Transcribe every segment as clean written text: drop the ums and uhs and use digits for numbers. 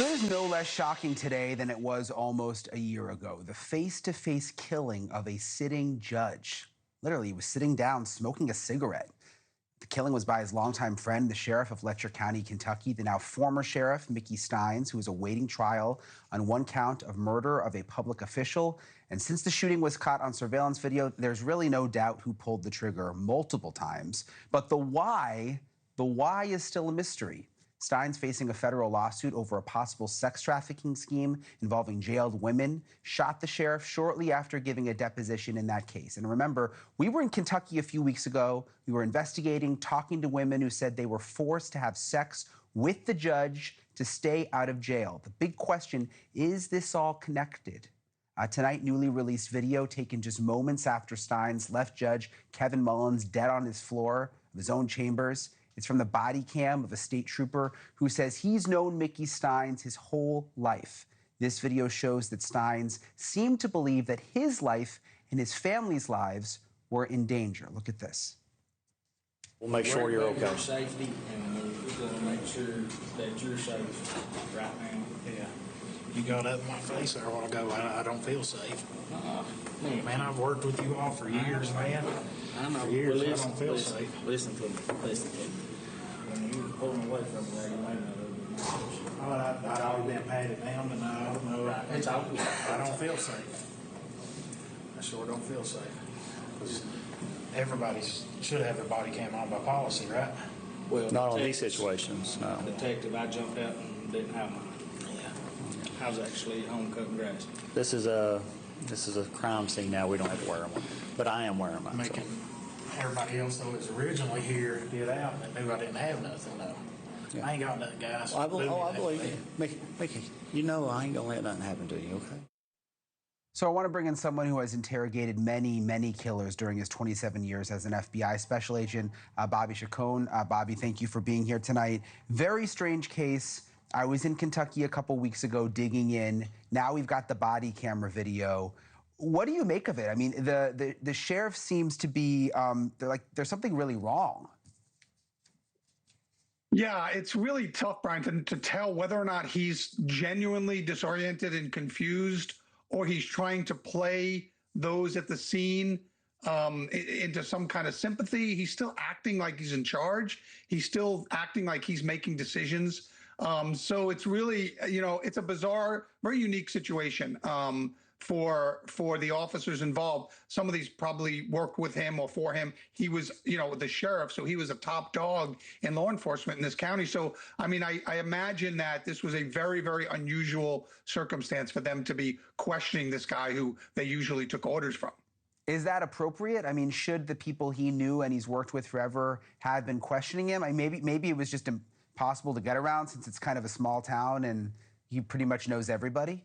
So it is no less shocking today than it was almost a year ago. The face-to-face killing of a sitting judge. Literally, he was sitting down smoking a cigarette. The killing was by his longtime friend, the sheriff of Letcher County, Kentucky, the now former sheriff, Mickey Stines, who is awaiting trial on one count of murder of a public official. And since the shooting was caught on surveillance video, there's really no doubt who pulled the trigger multiple times. But the why is still a mystery. Stines facing a federal lawsuit over a possible sex trafficking scheme involving jailed women, shot the sheriff shortly after giving a deposition in that case. And remember, we were in Kentucky a few weeks ago. We were investigating, talking to women who said they were forced to have sex with the judge to stay out of jail. The big question, is this all connected? Tonight, newly released video taken just moments after Stines left Judge Kevin Mullins dead on his floor of his own chambers. It's from the body cam of a state trooper who says he's known Mickey Stines his whole life. This video shows that Stines seemed to believe that his life and his family's lives were in danger. Look at this. We'll make sure you're okay. Your safety, and we're going to make sure that you're safe right now. Yeah. You got up in my face there a while ago. I don't feel safe. Man, I've worked with you all for years, man. I know. For years, I don't feel safe. Listen to me. Listen to me. When you were pulling away from me, you may not have I'd already been patted down, but no, It's over. I don't feel safe. I sure don't feel safe. Because everybody should have their body cam on by policy, right? Well, not on these situations, no. Detective, I jumped out and didn't have mine. I was actually home cutting grass. This is a crime scene now. We don't have to wear them, but I am wearing mine. Making everybody else that was originally here get out and knew I didn't have nothing, though. Yeah. I ain't got nothing, guys. I believe you. Mickey, you know I ain't gonna let nothing happen to you, okay? So I want to bring in someone who has interrogated many killers during his 27 years as an FBI special agent, Bobby Chacon. Bobby, thank you for being here tonight. Very strange case. I was in Kentucky a couple weeks ago digging in. Now we've got the body camera video. What do you make of it? I mean, the sheriff seems to be, there's something really wrong. Yeah, it's really tough, Brian, to tell whether or not he's genuinely disoriented and confused, or he's trying to play those at the scene into some kind of sympathy. He's still acting like he's in charge. He's still acting like he's making decisions. So it's really, it's a bizarre, very unique situation for the officers involved. Some of these probably worked with him or for him. He was, the sheriff, so he was a top dog in law enforcement in this county. So, I mean, I imagine that this was a very, very unusual circumstance for them to be questioning this guy who they usually took orders from. Is that appropriate? I mean, should the people he knew and he's worked with forever have been questioning him? I mean, maybe it was just impossible to get around since it's kind of a small town and he pretty much knows everybody?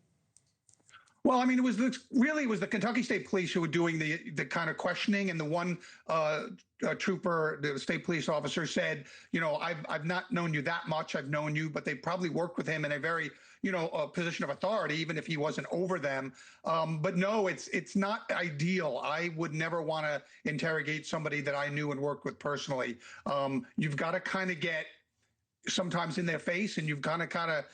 Well, I mean, it was the Kentucky State Police who were doing the kind of questioning, and the one trooper, the state police officer, said, I've not known you that much. I've known you, but they probably worked with him in a very, a position of authority, even if he wasn't over them. But no, it's not ideal. I would never want to interrogate somebody that I knew and worked with personally. You've got to kind of get sometimes in their face, and you've got to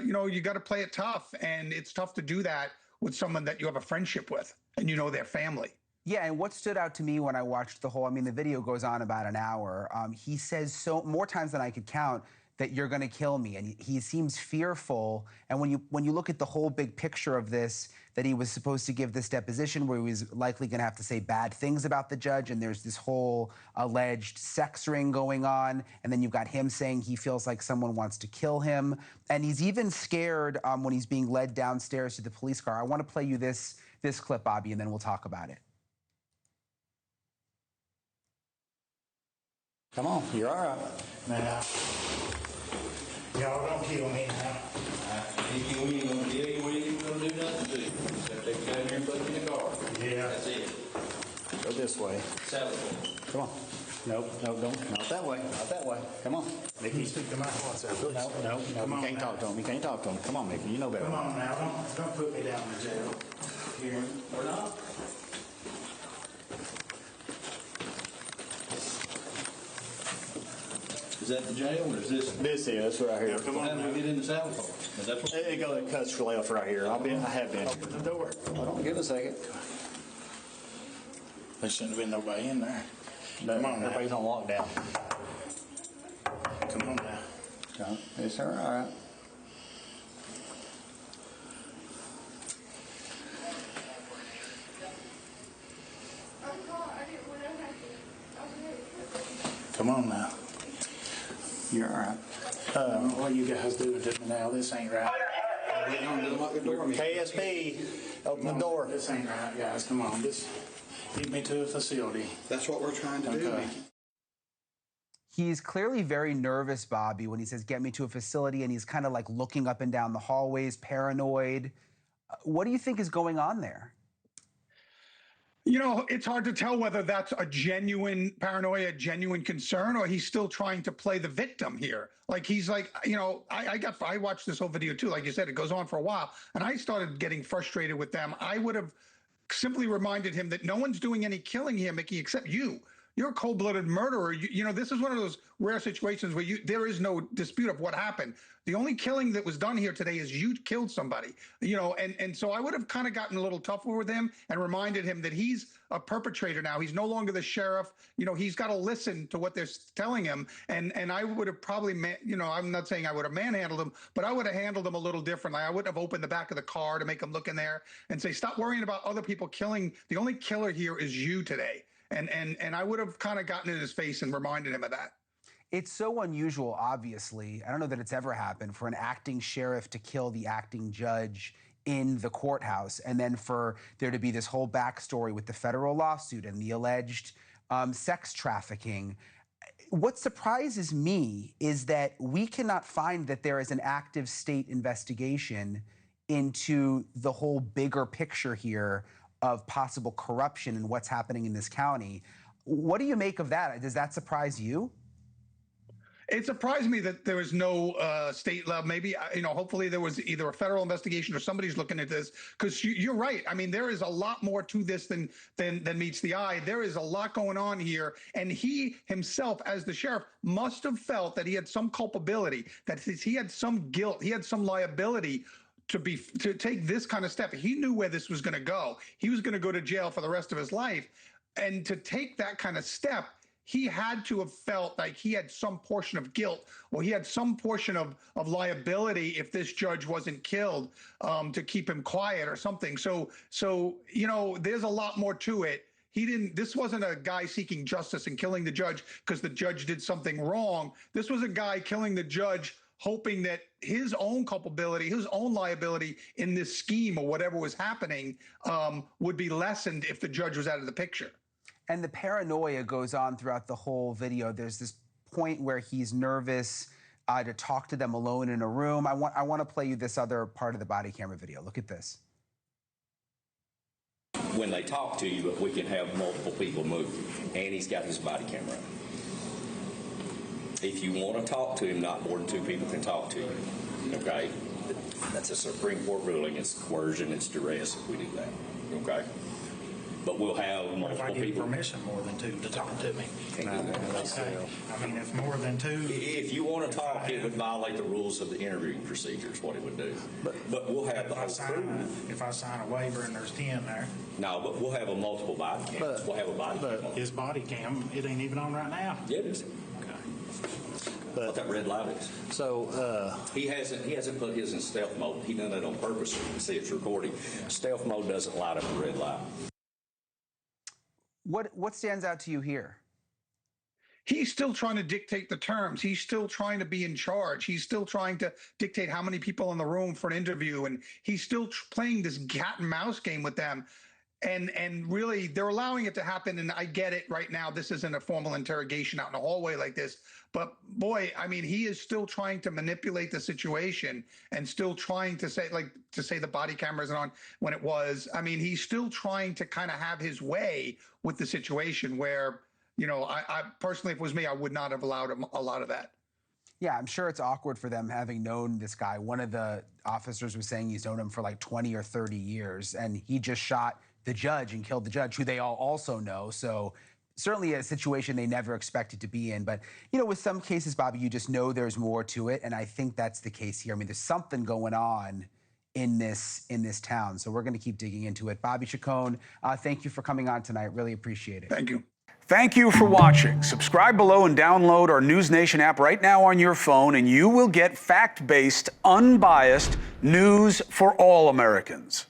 you got to play it tough, and it's tough to do that with someone that you have a friendship with and their family. Yeah, and what stood out to me when I watched the video goes on about an hour. He says more times than I could count that you're going to kill me, and he seems fearful. And when you look at the whole big picture of this, that he was supposed to give this deposition where he was likely going to have to say bad things about the judge, and there's this whole alleged sex ring going on, and then you've got him saying he feels like someone wants to kill him, and he's even scared when he's being led downstairs to the police car. I want to play you this clip, Bobby, and then we'll talk about it. Come on, you're all right. Now, y'all don't kill me now. If you ain't going to kill you, we ain't going to do nothing to you. Except take you down here and put you in the car. Yeah. That's it. Go this way. Salad. Come on. Nope, don't. Not that way. Not that way. Come on. Mickey. Speak to my heart, sir. No. You can't talk to him. You can't talk to him. Come on, Mickey. You know better. Come on now. Don't put me down in jail. Here. Or not. Is that the jail or is this? This is right here. Come on How do now. we get in the saddle car? Is that what? It cuts left right here. I have been. Open the door. Hold on, give it a second. There shouldn't have been nobody in there. No, Come on now. everybody's on lockdown. Come on now. Yes, sir. All right. Come on now. You're all right. What you guys doing to me now? This ain't right. KSP, open the door. This ain't right, guys. Come on. Just get me to a facility. That's what we're trying to do. Okay. He's clearly very nervous, Bobby, when he says, get me to a facility, and he's kind of like looking up and down the hallways, paranoid. What do you think is going on there? You know, it's hard to tell whether that's a genuine paranoia, a genuine concern, or he's still trying to play the victim here. Like, he's like, you know, I watched this whole video too. Like you said, it goes on for a while, and I started getting frustrated with them. I would have simply reminded him that no one's doing any killing here, Mickey, except you. You're a cold-blooded murderer. You know, this is one of those rare situations where there is no dispute of what happened. The only killing that was done here today is you killed somebody, you know, and so I would have kind of gotten a little tougher with him and reminded him that he's a perpetrator now. He's no longer the sheriff. You know, he's got to listen to what they're telling him. And I would have probably, you know, I'm not saying I would have manhandled him, but I would have handled him a little differently. I wouldn't have opened the back of the car to make him look in there and say, stop worrying about other people killing. The only killer here is you today. And I would have kind of gotten in his face and reminded him of that. It's so unusual, obviously. I don't know that it's ever happened for an acting sheriff to kill the acting judge in the courthouse, and then for there to be this whole backstory with the federal lawsuit and the alleged sex trafficking. What surprises me is that we cannot find that there is an active state investigation into the whole bigger picture here of possible corruption and what's happening in this county. What do you make of that? Does that surprise you? It surprised me that there was no state level. Maybe, you know, hopefully there was either a federal investigation or somebody's looking at this, because you're right. I mean, there is a lot more to this than meets the eye. There is a lot going on here. And he himself, as the sheriff, must have felt that he had some culpability, that he had some guilt, he had some liability to take this kind of step. He knew where this was going to go. He was going to go to jail for the rest of his life. And to take that kind of step, he had to have felt like he had some portion of guilt, or he had some portion of liability if this judge wasn't killed, to keep him quiet or something. So, you know, there's a lot more to it. This wasn't a guy seeking justice and killing the judge because the judge did something wrong. This was a guy killing the judge, hoping that his own culpability, his own liability in this scheme or whatever was happening would be lessened if the judge was out of the picture. And the paranoia goes on throughout the whole video. There's this point where he's nervous to talk to them alone in a room. I want to play you this other part of the body camera video. Look at this. When they talk to you, we can have multiple people move, and he's got his body camera. If you want to talk to him, not more than two people can talk to you. Okay? That's a Supreme Court ruling. It's coercion, it's duress if we do that. Okay? But we'll have What if multiple I give people. permission more than two to talk to me? Okay. I mean, if more than two. If you want to talk, it would violate the rules of the interviewing procedure is what it would do. But we'll have the whole crew. If I sign a waiver and there's 10 there, No, but we'll have a multiple body cams. We'll have a body cam on. his body cam, it ain't even on right now. Yeah, it is. Okay. What that red light is. So, He hasn't put his in stealth mode. He done that on purpose. You can see it's recording. Stealth mode doesn't light up the red light. What stands out to you here? He's still trying to dictate the terms. He's still trying to be in charge. He's still trying to dictate how many people in the room for an interview. And he's still playing this cat and mouse game with them. And really, they're allowing it to happen. And I get it right now. This isn't a formal interrogation out in the hallway like this. But boy, I mean, he is still trying to manipulate the situation and still trying to say the body camera isn't on when it was. I mean, he's still trying to kind of have his way with the situation where, you know, I personally, if it was me, I would not have allowed him a lot of that. Yeah, I'm sure it's awkward for them having known this guy. One of the officers was saying he's known him for like 20 or 30 years, and he just shot the judge and killed the judge, who they all also know. So certainly a situation they never expected to be in. But, you know, with some cases, Bobby, you just know there's more to it. And I think that's the case here. I mean, there's something going on in this town. So we're going to keep digging into it. Bobby Chacon, thank you for coming on tonight. Really appreciate it. Thank you. Thank you for watching. Subscribe below and download our NewsNation app right now on your phone, and you will get fact-based, unbiased news for all Americans.